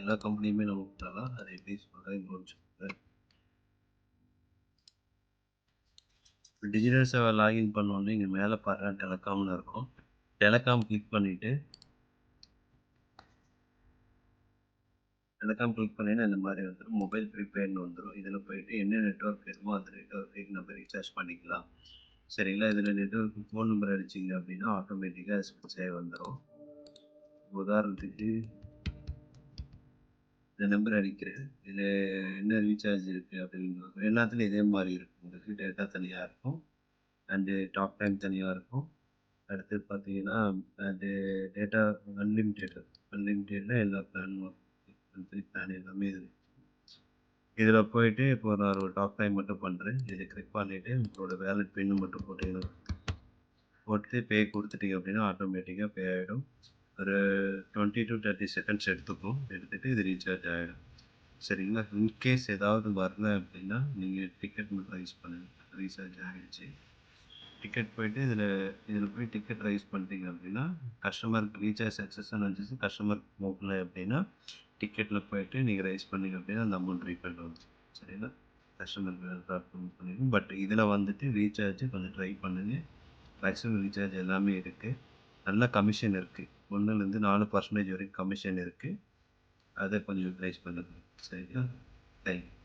எல்லா கம்பெனியுமே நம்ம குடுத்தாதான், அது எப்படி சொல்றேன்னு கொஞ்சம் டிஜிட்டல் சேவை லாகின் பண்ணோனே இங்க மேல பாருங்க டெலகாம்னு இருக்கும். டெலகாம் கிளிக் பண்ணிட்டு டெலகாம் கிளிக் பண்ணீங்கன்னா இந்த மாரி வந்துரும். மொபைல் ப்ரீபெய்ட்ன்னு வந்துரும். இதுல போயிட்டு என்ன நெட்வொர்க் வேணுமோ அந்த நெட்வொர்க்குக்கு நம்ம ரீசார்ஜ் பண்ணிக்கலாம். சரிங்களா? இதுல நெட்வொர்க் ஃபோன் நம்பர் அடிச்சீங்க அப்படின்னா, ஆட்டோமேட்டிக்கா ஸ்விட்ச் ஆகி வந்துரும். உதாரணத்துக்கு இந்த நம்பர் அடிக்கிறேன். இதுல என்ன ரீசார்ஜ் இருக்கு அப்படின்னு எல்லாத்துலயும் இதே மாரி இருக்கும். உங்களுக்கு டேட்டா தனியா இருக்கும். அண்டு டாக் டைம் தனியா இருக்கும். அடுத்து பார்த்தீங்கன்னா, அது டேட்டா அன்லிமிடெட். அன்லிமிடெட்ல எல்லா பிளானும் மந்த்லி பிளான் எல்லாமே இருக்கு. இதுல போயிட்டு இப்போ நான் ஒரு டாக் டைம் மட்டும் பண்றேன். இத கிளிக் பண்ணிட்டு உங்களோட வேலட் பின் மட்டும் போட்டீங்கன்னா போட்டு பே குடுத்துட்டீங்க அப்படின்னா, ஆட்டோமேட்டிக்கா பே ஆயிடும். ஒரு 20 டூ 30 செகண்ட்ஸ் எடுத்துக்கும். எடுத்துட்டு இது ரீசார்ஜ் ஆயிடும். சரிங்களா? இன்கேஸ் ஏதாவது வரல அப்படின்னா, நீங்க டிக்கெட் மட்டும் ரைஸ் பண்ணுங்க. ரீசார்ஜ் ஆயிடுச்சு. டிக்கெட் போயிட்டு இதில போய் டிக்கெட் ரைஸ் பண்ணிட்டீங்க அப்படின்னா, கஸ்டமருக்கு ரீசார்ஜ் சக்ஸஸ்ன்னு வந்துச்சு. கஸ்டமருக்கு போகல அப்படின்னா, டிக்கெட்ல போயிட்டு நீங்க ரைஸ் பண்ணீங்க அப்படின்னா, அந்த அமௌண்ட் ரீஃபண்ட் வந்துரும். சரிங்களா? கஸ்டமருக்கு பண்ணிடும். பட் இதில வந்துட்டு ரீசார்ஜ் கொஞ்சம் ட்ரை பண்ணுங்க. மேக்ஸிமம் ரீசார்ஜ் எல்லாமே இருக்கு. நல்ல கமிஷன் இருக்கு. 1லேருந்து 4% வரைக்கும் கமிஷன் இருக்கு. அத கொஞ்சம் யூட்டிலைஸ் பண்ணுங்க. சரிங்களா? Thank you.